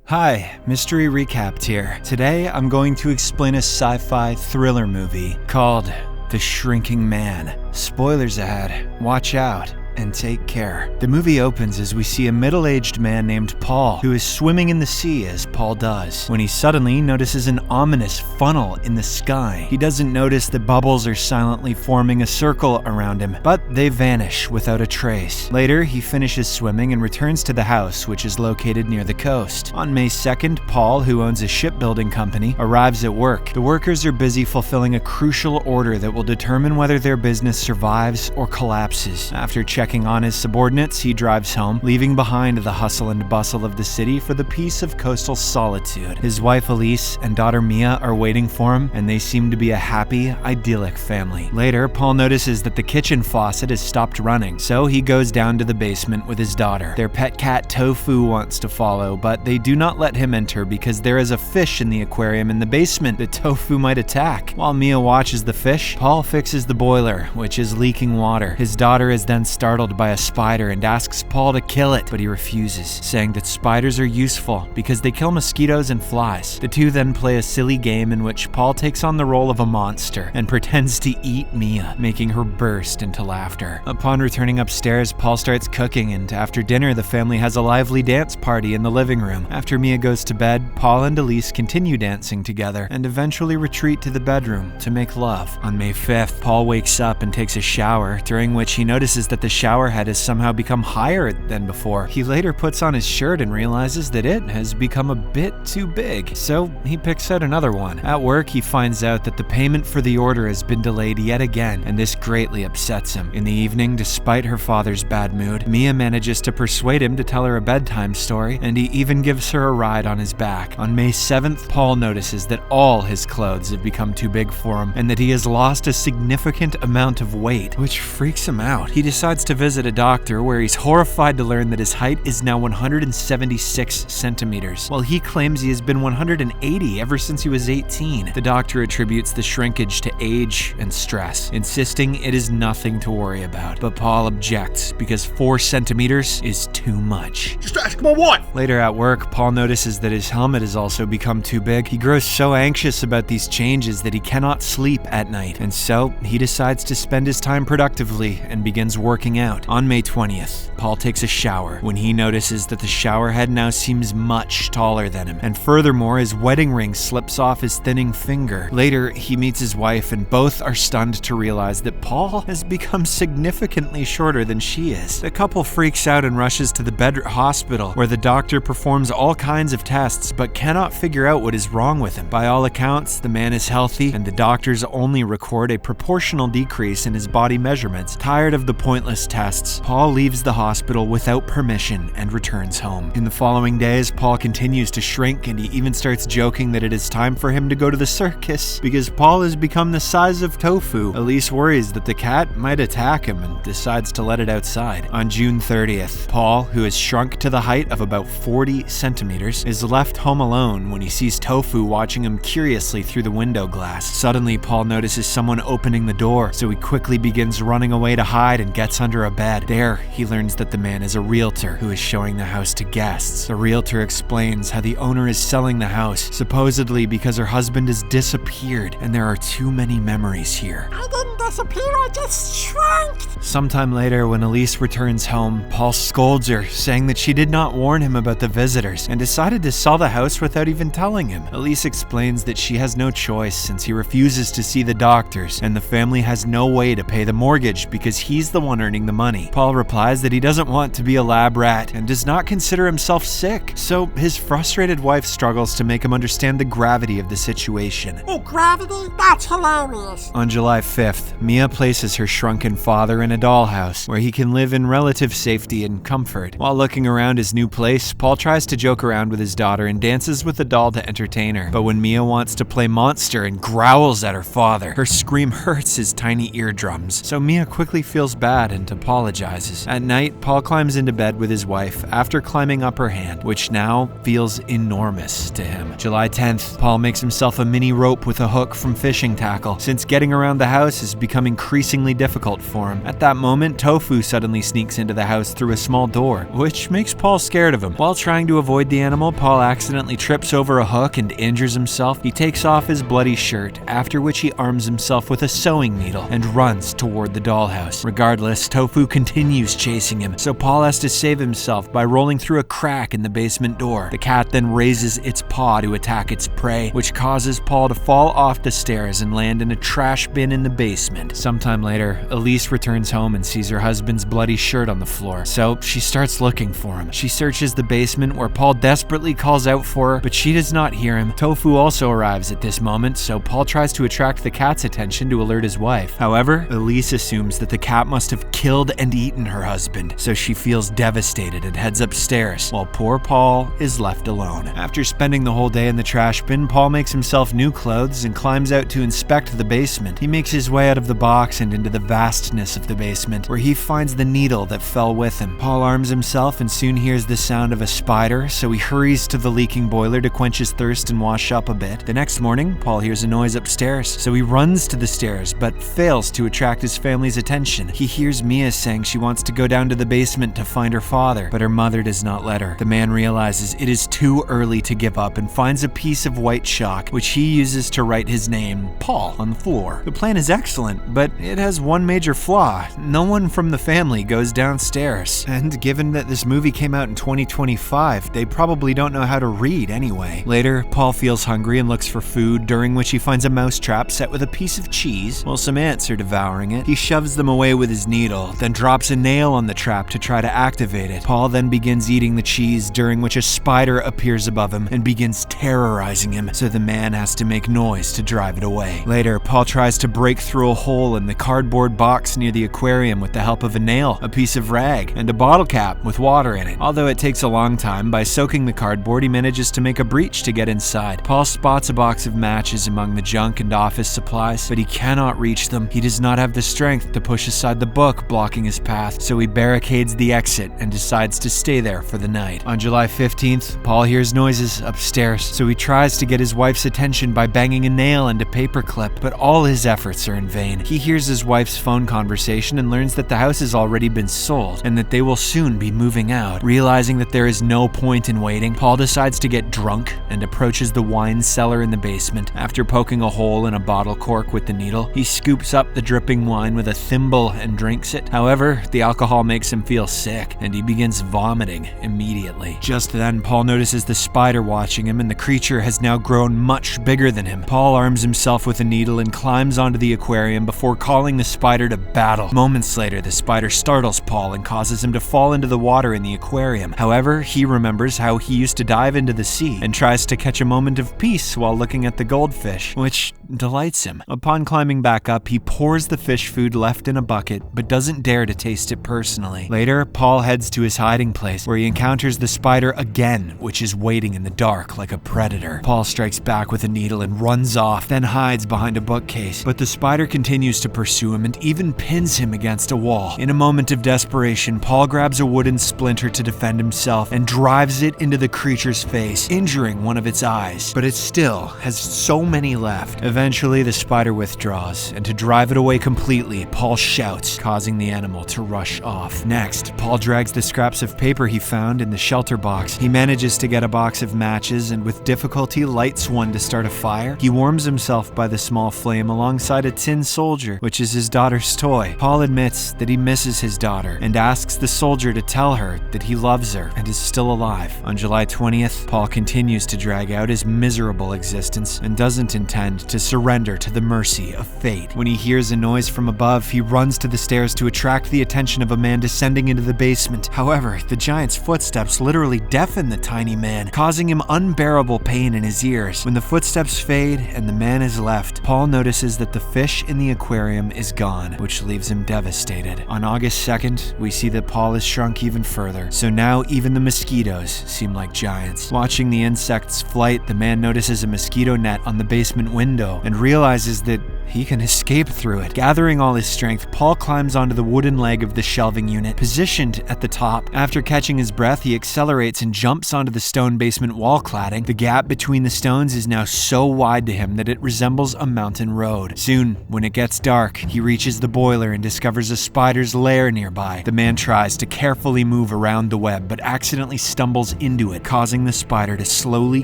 Hi, Mystery Recapped here. Today I'm going to explain a sci-fi thriller movie called The Shrinking Man. Spoilers ahead, watch out, and take care. The movie opens as we see a middle-aged man named Paul, who is swimming in the sea as Paul does, when he suddenly notices an ominous funnel in the sky. He doesn't notice that bubbles are silently forming a circle around him, but they vanish without a trace. Later, he finishes swimming and returns to the house, which is located near the coast. On May 2nd, Paul, who owns a shipbuilding company, arrives at work. The workers are busy fulfilling a crucial order that will determine whether their business survives or collapses. After checking on his subordinates, he drives home, leaving behind the hustle and bustle of the city for the peace of coastal solitude. His wife Elise and daughter Mia are waiting for him, and they seem to be a happy, idyllic family. Later, Paul notices that the kitchen faucet has stopped running, so he goes down to the basement with his daughter. Their pet cat Tofu wants to follow, but they do not let him enter because there is a fish in the aquarium in the basement that Tofu might attack. While Mia watches the fish, Paul fixes the boiler, which is leaking water. His daughter is then startled by a spider and asks Paul to kill it, but he refuses, saying that spiders are useful because they kill mosquitoes and flies. The two then play a silly game in which Paul takes on the role of a monster and pretends to eat Mia, making her burst into laughter. Upon returning upstairs, Paul starts cooking, and after dinner, the family has a lively dance party in the living room. After Mia goes to bed, Paul and Elise continue dancing together and eventually retreat to the bedroom to make love. On May 5th, Paul wakes up and takes a shower, during which he notices that the shower head has somehow become higher than before. He later puts on his shirt and realizes that it has become a bit too big, so he picks out another one. At work, he finds out that the payment for the order has been delayed yet again, and this greatly upsets him. In the evening, despite her father's bad mood, Mia manages to persuade him to tell her a bedtime story, and he even gives her a ride on his back. On May 7th, Paul notices that all his clothes have become too big for him, and that he has lost a significant amount of weight, which freaks him out. He decides to visit a doctor, where he's horrified to learn that his height is now 176 centimeters, while he claims he has been 180 ever since he was 18. The doctor attributes the shrinkage to age and stress, insisting it is nothing to worry about. But Paul objects because 4 centimeters is too much. Just ask my wife! Later at work, Paul notices that his helmet has also become too big. He grows so anxious about these changes that he cannot sleep at night, and so he decides to spend his time productively and begins working out. On May 20th, Paul takes a shower when he notices that the shower head now seems much taller than him, and furthermore, his wedding ring slips off his thinning finger. Later, he meets his wife, and both are stunned to realize that Paul has become significantly shorter than she is. The couple freaks out and rushes to the hospital, where the doctor performs all kinds of tests but cannot figure out what is wrong with him. By all accounts, the man is healthy, and the doctors only record a proportional decrease in his body measurements. Tired of the pointless tests, Paul leaves the hospital without permission and returns home. In the following days, Paul continues to shrink, and he even starts joking that it is time for him to go to the circus because Paul has become the size of Tofu. Elise worries that the cat might attack him and decides to let it outside. On June 30th, Paul, who has shrunk to the height of about 40 centimeters, is left home alone when he sees Tofu watching him curiously through the window glass. Suddenly, Paul notices someone opening the door, so he quickly begins running away to hide and gets under a bed. There, he learns that the man is a realtor who is showing the house to guests. The realtor explains how the owner is selling the house, supposedly because her husband has disappeared and there are too many memories here. I didn't disappear, I just shrank! Sometime later, when Elise returns home, Paul scolds her, saying that she did not warn him about the visitors and decided to sell the house without even telling him. Elise explains that she has no choice since he refuses to see the doctors and the family has no way to pay the mortgage because he's the one earning the money. Paul replies that he doesn't want to be a lab rat and does not consider himself sick, so his frustrated wife struggles to make him understand the gravity of the situation. Oh, gravity? That's hilarious! On July 5th, Mia places her shrunken father in a dollhouse where he can live in relative safety and comfort. While looking around his new place, Paul tries to joke around with his daughter and dances with the doll to entertain her. But when Mia wants to play monster and growls at her father, her scream hurts his tiny eardrums, so Mia quickly feels bad and apologizes. At night, Paul climbs into bed with his wife after climbing up her hand, which now feels enormous to him. July 10th, Paul makes himself a mini rope with a hook from fishing tackle, since getting around the house has become become increasingly difficult for him. At that moment, Tofu suddenly sneaks into the house through a small door, which makes Paul scared of him. While trying to avoid the animal, Paul accidentally trips over a hook and injures himself. He takes off his bloody shirt, after which he arms himself with a sewing needle and runs toward the dollhouse. Regardless, Tofu continues chasing him, so Paul has to save himself by rolling through a crack in the basement door. The cat then raises its paw to attack its prey, which causes Paul to fall off the stairs and land in a trash bin in the basement. Sometime later, Elise returns home and sees her husband's bloody shirt on the floor, so she starts looking for him. She searches the basement where Paul desperately calls out for her, but she does not hear him. Tofu also arrives at this moment, so Paul tries to attract the cat's attention to alert his wife. However, Elise assumes that the cat must have killed and eaten her husband, so she feels devastated and heads upstairs, while poor Paul is left alone. After spending the whole day in the trash bin, Paul makes himself new clothes and climbs out to inspect the basement. He makes his way out of the box and into the vastness of the basement, where he finds the needle that fell with him. Paul arms himself and soon hears the sound of a spider, so he hurries to the leaking boiler to quench his thirst and wash up a bit. The next morning, Paul hears a noise upstairs, so he runs to the stairs but fails to attract his family's attention. He hears Mia saying she wants to go down to the basement to find her father, but her mother does not let her. The man realizes it is too early to give up and finds a piece of white chalk, which he uses to write his name, Paul, on the floor. The plan is excellent, but it has one major flaw. No one from the family goes downstairs. And given that this movie came out in 2025, they probably don't know how to read anyway. Later, Paul feels hungry and looks for food, during which he finds a mousetrap set with a piece of cheese. While some ants are devouring it, he shoves them away with his needle, then drops a nail on the trap to try to activate it. Paul then begins eating the cheese, during which a spider appears above him and begins terrorizing him, so the man has to make noise to drive it away. Later, Paul tries to break through a hole in the cardboard box near the aquarium with the help of a nail, a piece of rag, and a bottle cap with water in it. Although it takes a long time, by soaking the cardboard, he manages to make a breach to get inside. Paul spots a box of matches among the junk and office supplies, but he cannot reach them. He does not have the strength to push aside the book blocking his path, so he barricades the exit and decides to stay there for the night. On July 15th, Paul hears noises upstairs, so he tries to get his wife's attention by banging a nail into paperclip, but all his efforts are in vain. He hears his wife's phone conversation and learns that the house has already been sold and that they will soon be moving out. Realizing that there is no point in waiting, Paul decides to get drunk and approaches the wine cellar in the basement. After poking a hole in a bottle cork with the needle, he scoops up the dripping wine with a thimble and drinks it. However, the alcohol makes him feel sick, and he begins vomiting immediately. Just then, Paul notices the spider watching him, and the creature has now grown much bigger than him. Paul arms himself with a needle and climbs onto the aquarium before calling the spider to battle. Moments later, the spider startles Paul and causes him to fall into the water in the aquarium. However, he remembers how he used to dive into the sea and tries to catch a moment of peace while looking at the goldfish, which delights him. Upon climbing back up, he pours the fish food left in a bucket, but doesn't dare to taste it personally. Later, Paul heads to his hiding place, where he encounters the spider again, which is waiting in the dark like a predator. Paul strikes back with a needle and runs off, then hides behind a bookcase, but the spider continues to pursue him and even pins him against a wall. In a moment of desperation, Paul grabs a wooden splinter to defend himself and drives it into the creature's face, injuring one of its eyes, but it still has so many left. Eventually, the spider withdraws, and to drive it away completely, Paul shouts, causing the animal to rush off. Next, Paul drags the scraps of paper he found in the shelter box. He manages to get a box of matches and with difficulty lights one to start a fire. He warms himself by the small flame alongside a tin soldier, which is his daughter's toy. Paul admits that he misses his daughter and asks the soldier to tell her that he loves her and is still alive. On July 20th, Paul continues to drag out his miserable existence and doesn't intend to surrender to the mercy of fate. When he hears a noise from above, he runs to the stairs to attract the attention of a man descending into the basement. However, the giant's footsteps literally deafen the tiny man, causing him unbearable pain in his ears. When the footsteps fade and the man is left, Paul notices that the fish in the aquarium is gone, which leaves him devastated. On August 2nd, we see that Paul is shrunk even further, so now even the mosquitoes seem like giants. Watching the insect's flight, the man notices a mosquito net on the basement window and realizes that he can escape through it. Gathering all his strength, Paul climbs onto the wooden leg of the shelving unit, positioned at the top. After catching his breath, he accelerates and jumps onto the stone basement wall cladding. The gap between the stones is now so wide to him that it resembles a mountain road. Soon, when it gets dark, he reaches the boiler and discovers a spider's lair nearby. The man tries to carefully move around the web, but accidentally stumbles into it, causing the spider to slowly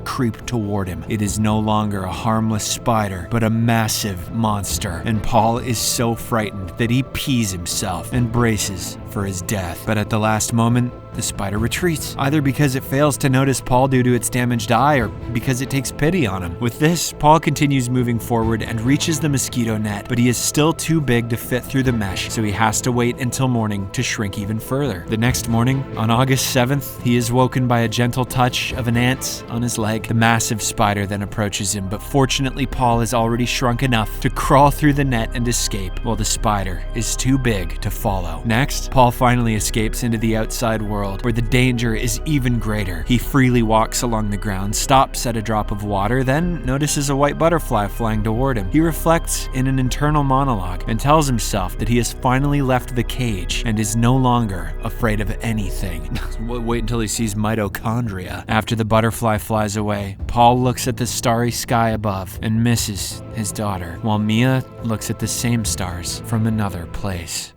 creep toward him. It is no longer a harmless spider, but a massive monster, and Paul is so frightened that he pees himself and braces for his death. But at the last moment, the spider retreats, either because it fails to notice Paul due to its damaged eye or because it takes pity on him. With this, Paul continues moving forward and reaches the mosquito net, but he is still too big to fit through the mesh, so he has to wait until morning to shrink even further. The next morning, on August 7th, he is woken by a gentle touch of an ant on his leg. The massive spider then approaches him, but fortunately Paul is already shrunk enough to crawl through the net and escape, while the spider is too big to follow. Next, Paul finally escapes into the outside world, where the danger is even greater. He freely walks along the ground, stops at a drop of water, then notices a white butterfly flying toward him. He reflects in an internal monologue and tells himself that he has finally left the cage and is no longer afraid of anything. Wait until he sees mitochondria. After the butterfly flies away, Paul looks at the starry sky above and misses his daughter, while Mia looks at the same stars from another place.